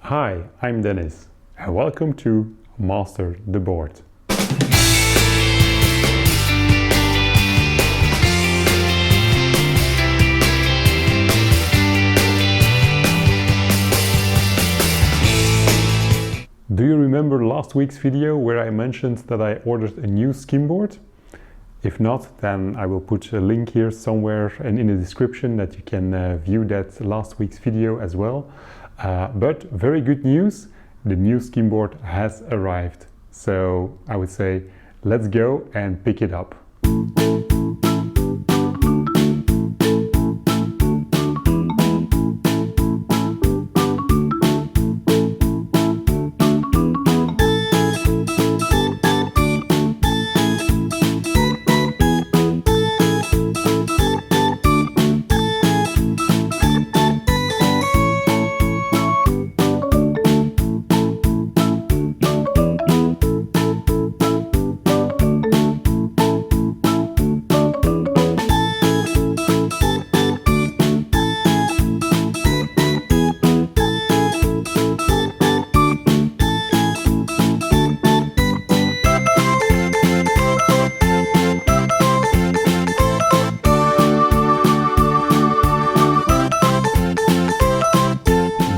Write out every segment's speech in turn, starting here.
Hi, I'm Dennis and welcome to Master the Board. Do you remember last week's video where I mentioned that I ordered a new skimboard? If not, then I will put a link here somewhere and in the description that you can view that last week's video as well. But very good news, the new skimboard has arrived. So I would say, let's go and pick it up.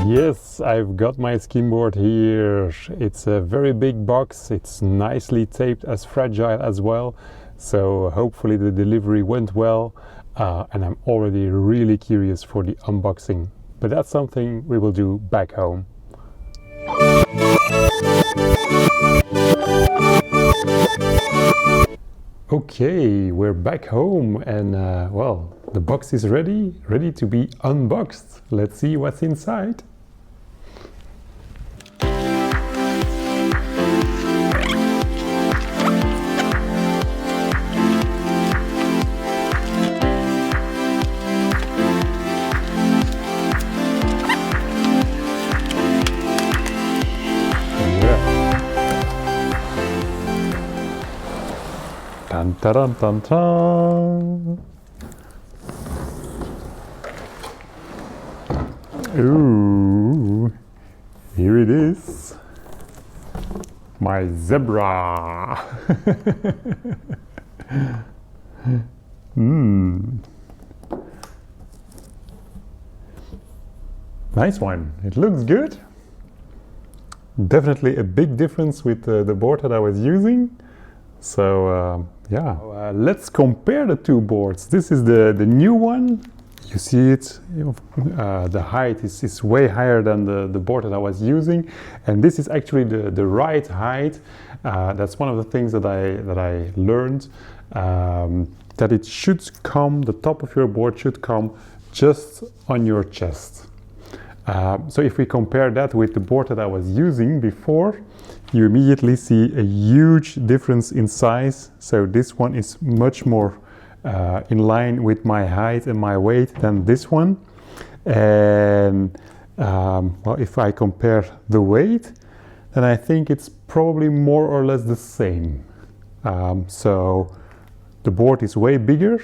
Yes, I've got my skimboard here. It's a very big box, it's nicely taped as fragile as well, so hopefully the delivery went well, and I'm already really curious for the unboxing. But that's something we will do back home. Okay, we're back home and well, the box is ready to be unboxed. Let's see what's inside. Dun, dun, dun, dun. Ooh, here it is, my zebra. Nice one. It looks good. Definitely a big difference with the board that I was using. So yeah, let's compare the two boards. This is the new one. You see it, the height is way higher than the board that I was using, and this is actually the right height. That's one of the things that I learned, that it should come, the top of your board should come just on your chest. So if we compare that with the board that I was using before, you immediately see a huge difference in size. So this one is much more in line with my height and my weight than this one. And well, if I compare the weight, then I think it's probably more or less the same. So the board is way bigger,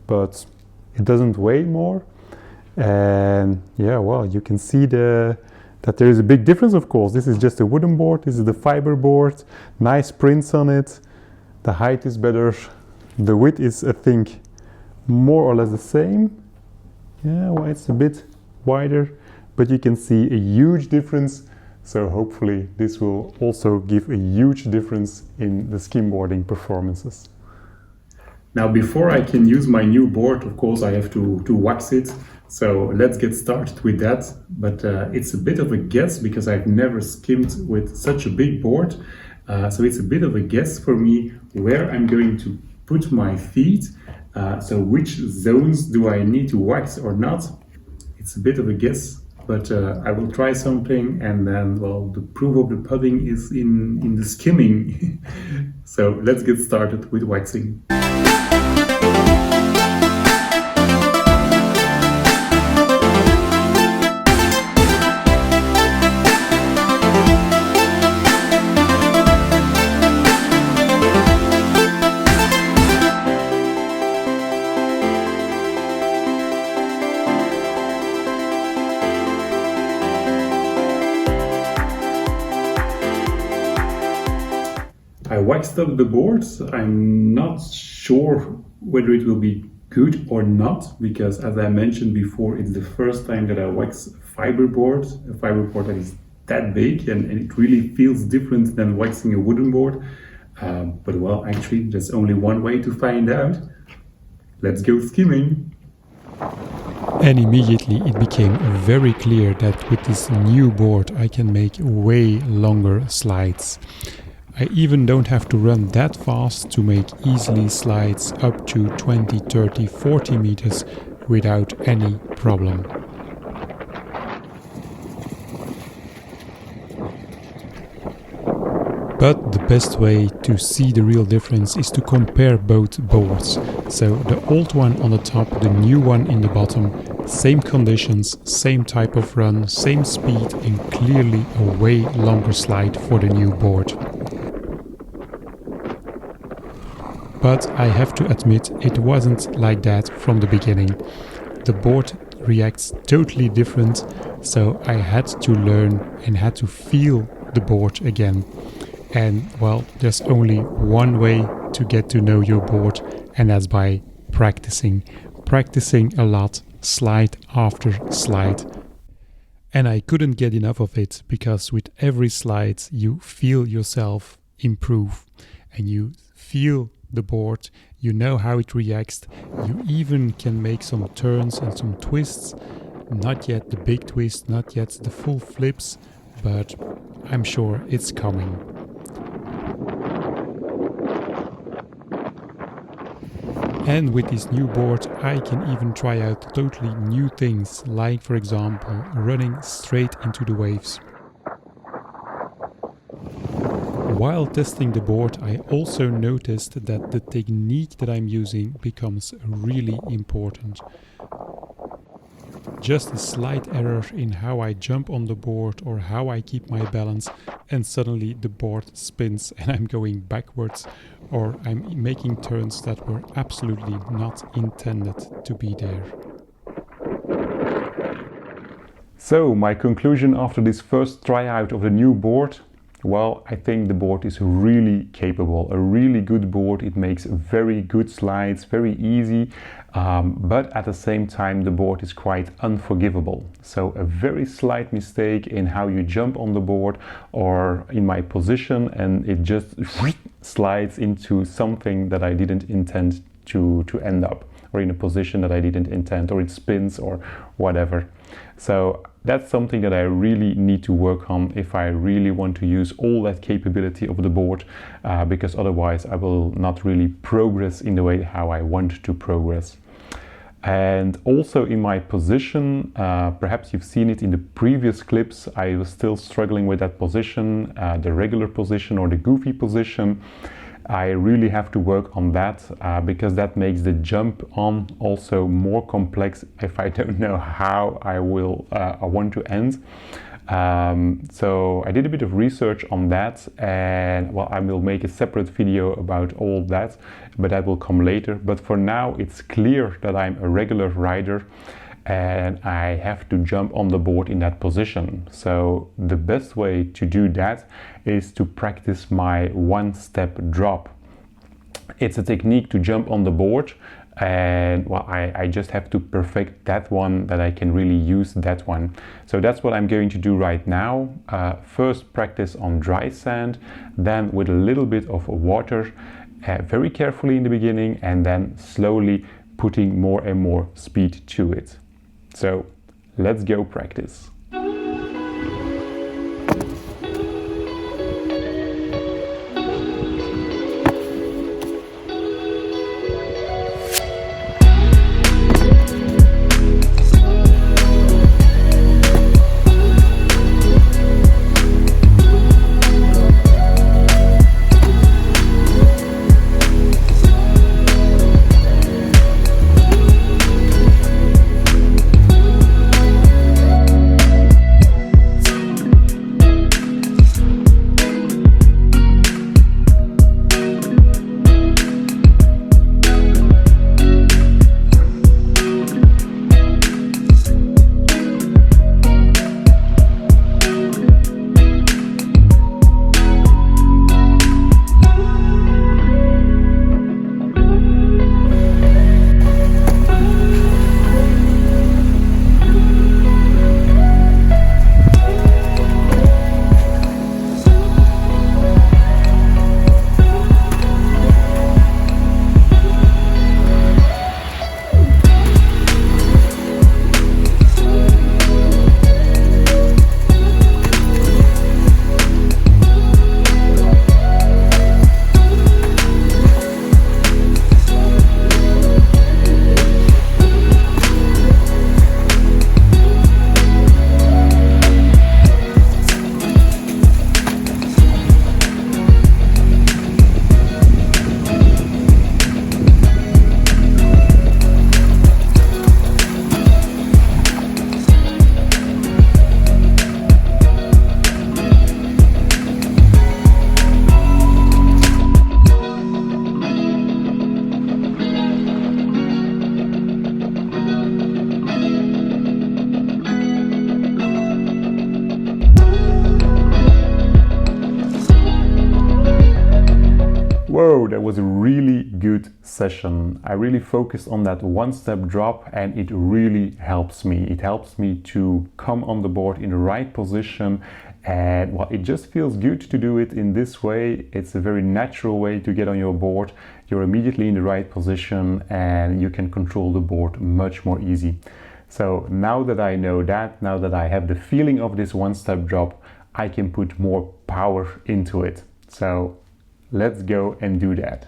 but it doesn't weigh more. And yeah, well, you can see that there is a big difference, of course. This is just a wooden board, this is the fiberboard, nice prints on it, the height is better, the width is, I think, more or less the same. Yeah, well, it's a bit wider, but you can see a huge difference. So hopefully this will also give a huge difference in the skimboarding performances. Now, before I can use my new board, of course, I have to wax it. So let's get started with that. But it's a bit of a guess because I've never skimmed with such a big board. So it's a bit of a guess for me where I'm going to put my feet. So which zones do I need to wax or not? It's a bit of a guess, but I will try something, and then, well, the proof of the pudding is in the skimming. So let's get started with waxing. waxed up the boards. I'm not sure whether it will be good or not, because as I mentioned before, it's the first time that I wax a fiberboard that is that big, and it really feels different than waxing a wooden board. But well, actually, there's only one way to find out. Let's go skimming. And immediately it became very clear that with this new board I can make way longer slides. I even don't have to run that fast to make easily slides up to 20, 30, 40 meters without any problem. But the best way to see the real difference is to compare both boards. So the old one on the top, the new one in the bottom, same conditions, same type of run, same speed, and clearly a way longer slide for the new board. But I have to admit, it wasn't like that from the beginning. The board reacts totally different, so I had to learn and had to feel the board again. And well, there's only one way to get to know your board, and that's by practicing. Practicing a lot, slide after slide. And I couldn't get enough of it, because with every slide you feel yourself improve and you feel the board, you know how it reacts, you even can make some turns and some twists. Not yet the big twist, not yet the full flips, but I'm sure it's coming. And with this new board I can even try out totally new things, like for example running straight into the waves. While testing the board I also noticed that the technique that I'm using becomes really important. Just a slight error in how I jump on the board or how I keep my balance, and suddenly the board spins and I'm going backwards, or I'm making turns that were absolutely not intended to be there. So my conclusion after this first tryout of the new board: well, I think the board is really capable, a really good board. It makes very good slides, very easy, but at the same time the board is quite unforgivable. So a very slight mistake in how you jump on the board or in my position, and it just slides into something that I didn't intend to end up, or in a position that I didn't intend, or it spins or whatever. So that's something that I really need to work on if I really want to use all that capability of the board, because otherwise I will not really progress in the way how I want to progress. And also in my position, perhaps you've seen it in the previous clips, I was still struggling with that position, the regular position or the goofy position. I really have to work on that, because that makes the jump on also more complex if I don't know how I want to end. So I did a bit of research on that, and well, I will make a separate video about all that, but that will come later. But for now it's clear that I'm a regular rider and I have to jump on the board in that position. So the best way to do that is to practice my one-step drop. It's a technique to jump on the board, and well, I just have to perfect that one, that I can really use that one. So that's what I'm going to do right now. First practice on dry sand, then with a little bit of water, very carefully in the beginning, and then slowly putting more and more speed to it. So let's go practice. So that was a really good session. I really focused on that one-step drop, and it really helps me. It helps me to come on the board in the right position, and well, it just feels good to do it in this way. It's a very natural way to get on your board. You're immediately in the right position and you can control the board much more easy. So now that I know that, now that I have the feeling of this one-step drop, I can put more power into it. So let's go and do that.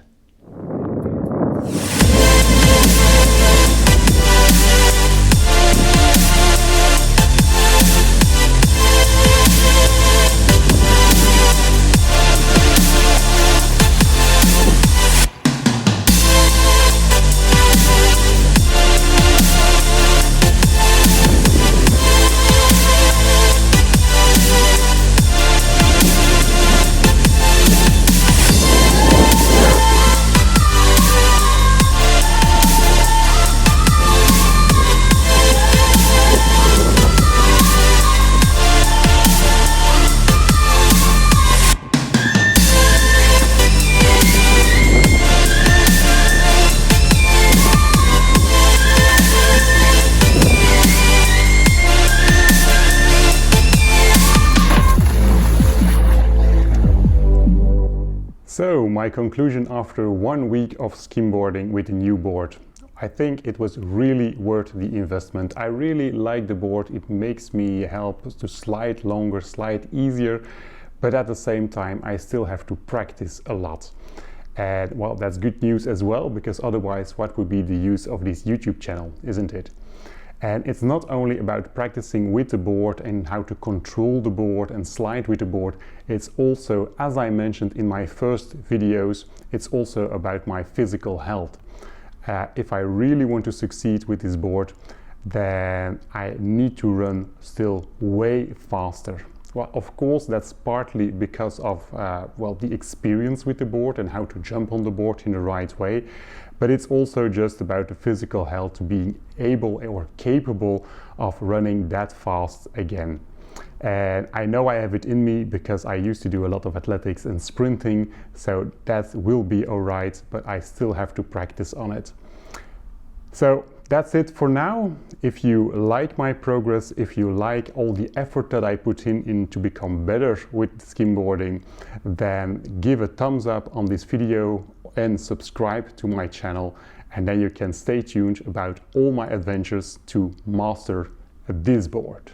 So my conclusion after 1 week of skimboarding with a new board. I think it was really worth the investment. I really like the board. It makes me help to slide longer, slide easier, but at the same time I still have to practice a lot. And well, that's good news as well, because otherwise what would be the use of this YouTube channel, isn't it? And it's not only about practicing with the board and how to control the board and slide with the board, it's also, as I mentioned in my first videos, it's also about my physical health. If I really want to succeed with this board, then I need to run still way faster. Well, of course, that's partly because of well, the experience with the board and how to jump on the board in the right way. But it's also just about the physical health, being able or capable of running that fast again. And I know I have it in me because I used to do a lot of athletics and sprinting, so that will be all right, but I still have to practice on it. So that's it for now. If you like my progress, if you like all the effort that I put in to become better with skimboarding, then give a thumbs up on this video and subscribe to my channel, and then you can stay tuned about all my adventures to master this board.